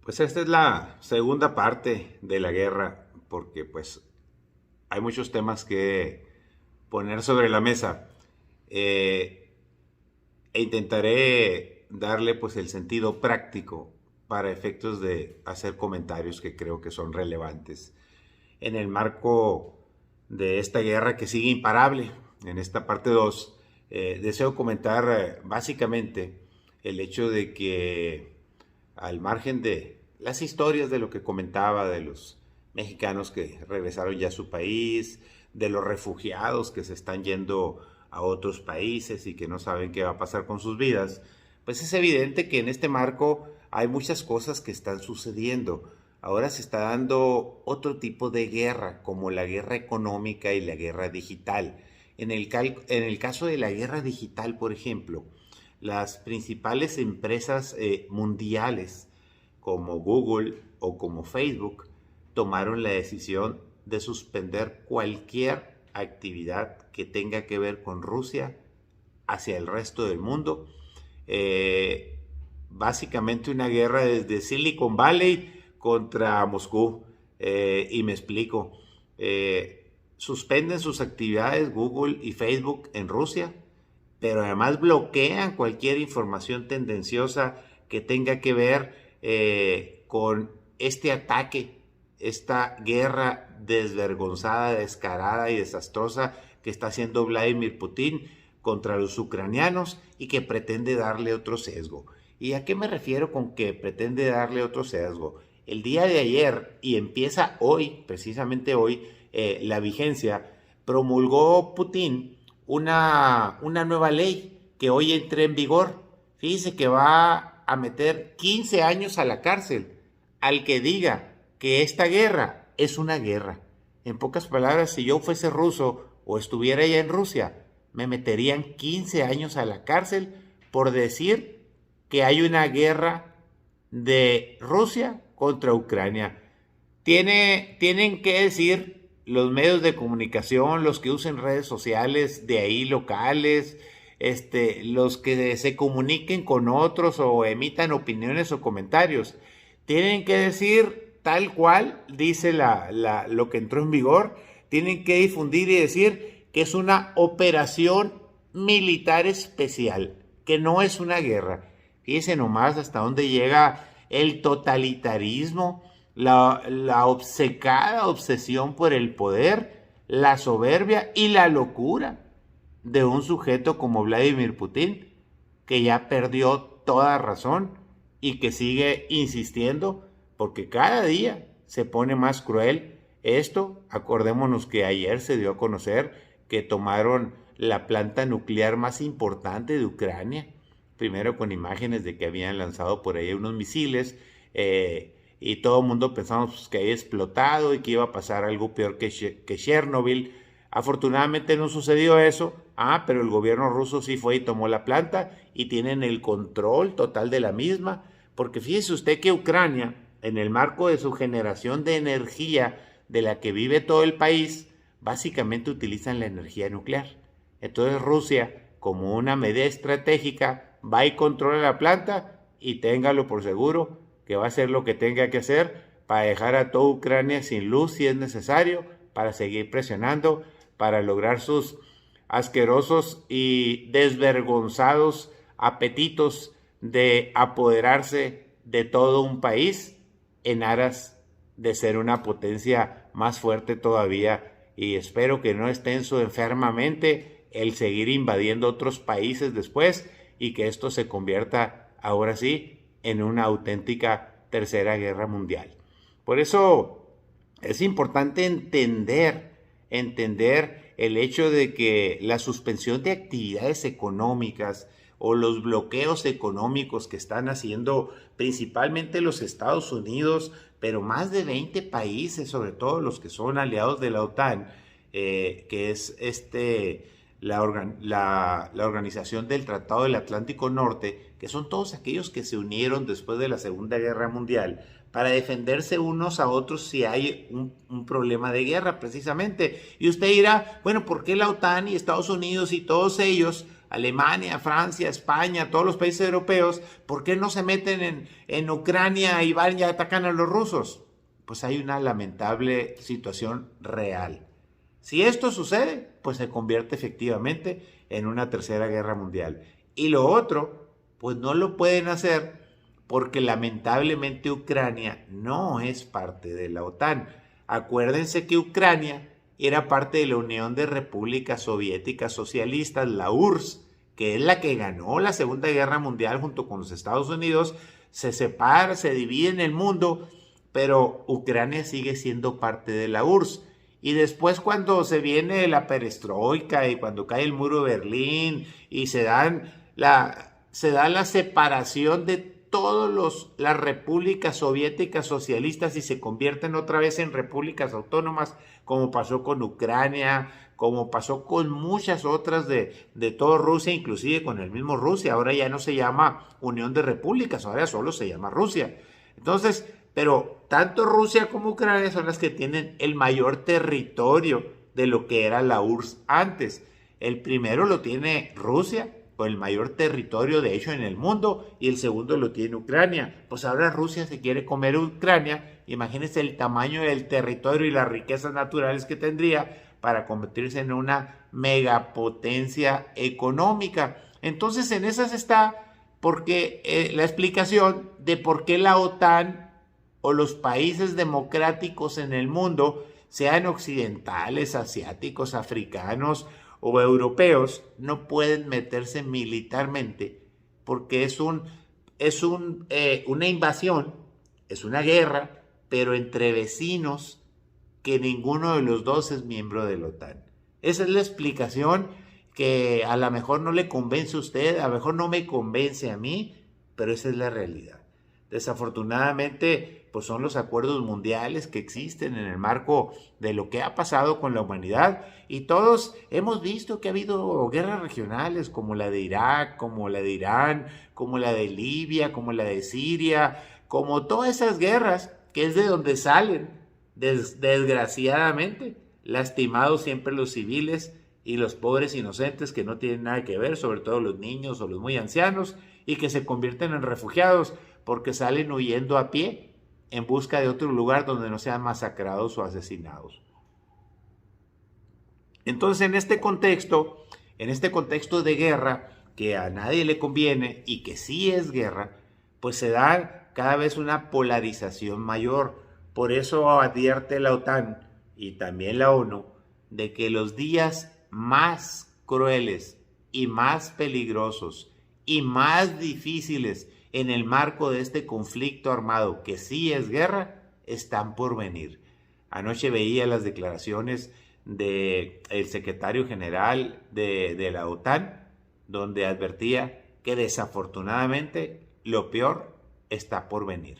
Pues esta es la segunda parte de la guerra, porque pues hay muchos temas que poner sobre la mesa. Eh, Intentaré darle pues el sentido práctico para efectos de hacer comentarios que creo que son relevantes en el marco de esta guerra que sigue imparable. En esta parte 2 deseo comentar básicamente el hecho de que al margen de las historias de lo que comentaba de los mexicanos que regresaron ya a su país, de los refugiados que se están yendo a otros países y que no saben qué va a pasar con sus vidas, pues es evidente que en este marco hay muchas cosas que están sucediendo. Ahora se está dando otro tipo de guerra, como la guerra económica y la guerra digital. En el caso de la guerra digital, por ejemplo, las principales empresas mundiales como Google o como Facebook tomaron la decisión de suspender cualquier actividad que tenga que ver con Rusia hacia el resto del mundo. Eh, Básicamente una guerra desde Silicon Valley contra Moscú. Y me explico. Suspenden sus actividades Google y Facebook en Rusia, pero además bloquean cualquier información tendenciosa que tenga que ver con este ataque, esta guerra desvergonzada, descarada y desastrosa que está haciendo Vladimir Putin contra los ucranianos y que pretende darle otro sesgo. ¿Y a qué me refiero con que pretende darle otro sesgo? El día de ayer, y empieza hoy, precisamente hoy, la vigencia, promulgó Putin una nueva ley que hoy entra en vigor. Fíjese que va a meter 15 años a la cárcel al que diga que esta guerra es una guerra. En pocas palabras, si yo fuese ruso o estuviera ya en Rusia, me meterían 15 años a la cárcel por decir que hay una guerra de Rusia contra Ucrania. Tienen que decir los medios de comunicación, los que usen redes sociales de ahí locales, los que se comuniquen con otros o emitan opiniones o comentarios, tienen que decir tal cual dice lo que entró en vigor, tienen que difundir y decir que es una operación militar especial, que no es una guerra. Fíjense nomás hasta dónde llega el totalitarismo, la obcecada obsesión por el poder, la soberbia y la locura de un sujeto como Vladimir Putin, que ya perdió toda razón y que sigue insistiendo porque cada día se pone más cruel. Esto, acordémonos que ayer se dio a conocer que tomaron la planta nuclear más importante de Ucrania, primero con imágenes de que habían lanzado por ahí unos misiles, y todo el mundo pensamos pues, que había explotado y que iba a pasar algo peor que Chernobyl. Afortunadamente no sucedió eso, pero el gobierno ruso sí fue y tomó la planta y tienen el control total de la misma, porque fíjese usted que Ucrania, en el marco de su generación de energía de la que vive todo el país, básicamente utilizan la energía nuclear. Entonces Rusia, como una medida estratégica, va y controla la planta y téngalo por seguro que va a hacer lo que tenga que hacer para dejar a toda Ucrania sin luz si es necesario, para seguir presionando, para lograr sus asquerosos y desvergonzados apetitos de apoderarse de todo un país en aras de ser una potencia más fuerte todavía. Y espero que no esté en su enfermamente el seguir invadiendo otros países después y que esto se convierta ahora sí en una auténtica tercera guerra mundial. Por eso es importante entender el hecho de que la suspensión de actividades económicas o los bloqueos económicos que están haciendo principalmente los Estados Unidos, pero más de 20 países, sobre todo los que son aliados de la OTAN, que es la Organización del Tratado del Atlántico Norte, que son todos aquellos que se unieron después de la Segunda Guerra Mundial para defenderse unos a otros si hay un problema de guerra precisamente. Y usted dirá, bueno, ¿por qué la OTAN y Estados Unidos y todos ellos Alemania, Francia, España, todos los países europeos, ¿por qué no se meten en Ucrania y van y atacan a los rusos? Pues hay una lamentable situación real. Si esto sucede, pues se convierte efectivamente en una tercera guerra mundial. Y lo otro, pues no lo pueden hacer porque lamentablemente Ucrania no es parte de la OTAN. Acuérdense que Ucrania era parte de la Unión de Repúblicas Soviéticas Socialistas, la URSS, que es la que ganó la Segunda Guerra Mundial junto con los Estados Unidos. Se separa, se divide en el mundo, pero Ucrania sigue siendo parte de la URSS. Y después cuando se viene la perestroika y cuando cae el muro de Berlín y se da la separación de todas las repúblicas soviéticas socialistas y se convierten otra vez en repúblicas autónomas, como pasó con Ucrania, como pasó con muchas otras de toda Rusia, inclusive con el mismo Rusia. Ahora ya no se llama Unión de Repúblicas, ahora solo se llama Rusia. Entonces, pero tanto Rusia como Ucrania son las que tienen el mayor territorio de lo que era la URSS antes. El primero lo tiene Rusia, con el mayor territorio de hecho en el mundo, y el segundo lo tiene Ucrania. Pues ahora Rusia se quiere comer Ucrania. Imagínense el tamaño del territorio y las riquezas naturales que tendría para convertirse en una megapotencia económica. Entonces en esas está porque la explicación de por qué la OTAN o los países democráticos en el mundo, sean occidentales, asiáticos, africanos o europeos, no pueden meterse militarmente porque es una invasión, es una guerra, pero entre vecinos que ninguno de los dos es miembro de la OTAN. Esa es la explicación que a lo mejor no le convence a usted, a lo mejor no me convence a mí, pero esa es la realidad. Desafortunadamente, pues son los acuerdos mundiales que existen en el marco de lo que ha pasado con la humanidad, y todos hemos visto que ha habido guerras regionales como la de Irak, como la de Irán, como la de Libia, como la de Siria, como todas esas guerras que es de donde salen, desgraciadamente, lastimados siempre los civiles y los pobres inocentes que no tienen nada que ver, sobre todo los niños o los muy ancianos, y que se convierten en refugiados porque salen huyendo a pie en busca de otro lugar donde no sean masacrados o asesinados. Entonces, en este contexto de guerra, que a nadie le conviene y que sí es guerra, pues se da cada vez una polarización mayor. Por eso advierte la OTAN y también la ONU de que los días más crueles y más peligrosos y más difíciles en el marco de este conflicto armado, que sí es guerra, están por venir. Anoche veía las declaraciones del secretario general de la OTAN, donde advertía que desafortunadamente lo peor está por venir.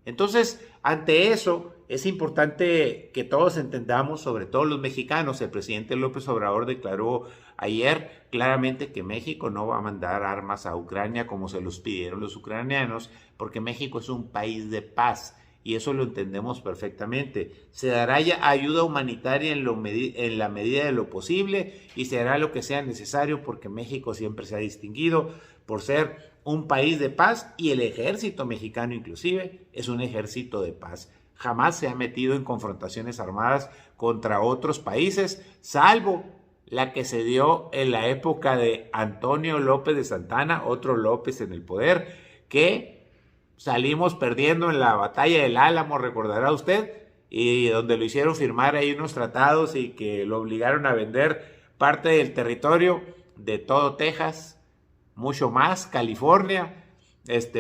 Entonces, ante eso, es importante que todos entendamos, sobre todo los mexicanos. El presidente López Obrador declaró ayer claramente que México no va a mandar armas a Ucrania como se los pidieron los ucranianos, porque México es un país de paz y eso lo entendemos perfectamente. Se dará ya ayuda humanitaria en la medida de lo posible y se hará lo que sea necesario, porque México siempre se ha distinguido por ser un país de paz, y el ejército mexicano inclusive es un ejército de paz. Jamás se ha metido en confrontaciones armadas contra otros países, salvo la que se dio en la época de Antonio López de Santana, otro López en el poder, que salimos perdiendo en la batalla del Álamo, recordará usted, y donde lo hicieron firmar ahí unos tratados y que lo obligaron a vender parte del territorio de todo Texas, mucho más, California,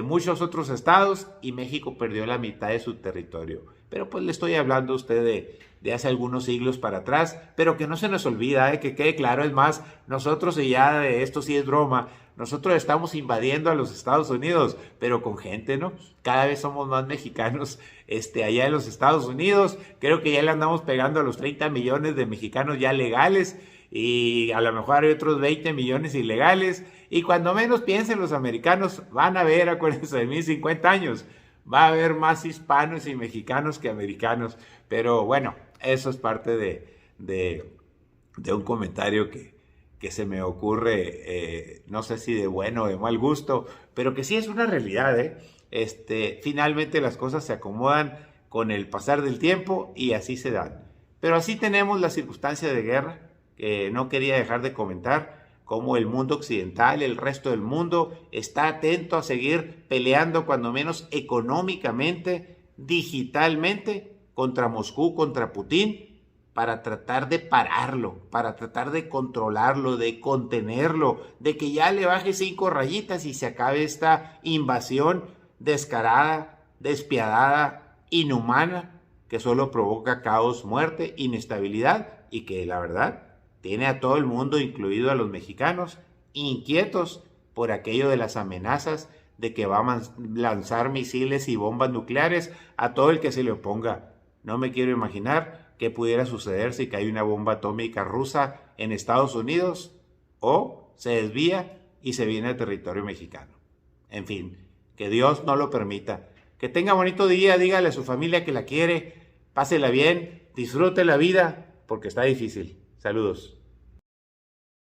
muchos otros estados, y México perdió la mitad de su territorio. Pero pues le estoy hablando a usted de hace algunos siglos para atrás, pero que no se nos olvida, que quede claro. Es más, nosotros, y ya de esto sí es broma, nosotros estamos invadiendo a los Estados Unidos, pero con gente, ¿no? Cada vez somos más mexicanos allá en los Estados Unidos. Creo que ya le andamos pegando a los 30 millones de mexicanos ya legales, y a lo mejor hay otros 20 millones ilegales, y cuando menos piensen los americanos, van a ver, acuérdense de mí, 50 años, va a haber más hispanos y mexicanos que americanos. Pero bueno, eso es parte de un comentario que se me ocurre, no sé si de bueno o de mal gusto, pero que sí es una realidad, ¿eh? Finalmente las cosas se acomodan con el pasar del tiempo y así se dan. Pero así tenemos la circunstancia de guerra, que no quería dejar de comentar, cómo el mundo occidental, el resto del mundo, está atento a seguir peleando, cuando menos económicamente, digitalmente, contra Moscú, contra Putin, para tratar de pararlo, para tratar de controlarlo, de contenerlo, de que ya le baje 5 rayitas y se acabe esta invasión descarada, despiadada, inhumana, que solo provoca caos, muerte, inestabilidad y que la verdad tiene a todo el mundo, incluido a los mexicanos, inquietos por aquello de las amenazas de que va a lanzar misiles y bombas nucleares a todo el que se le oponga. No me quiero imaginar qué pudiera suceder si cae una bomba atómica rusa en Estados Unidos o se desvía y se viene a territorio mexicano. En fin, que Dios no lo permita. Que tenga bonito día, dígale a su familia que la quiere, pásela bien, disfrute la vida, porque está difícil. Saludos.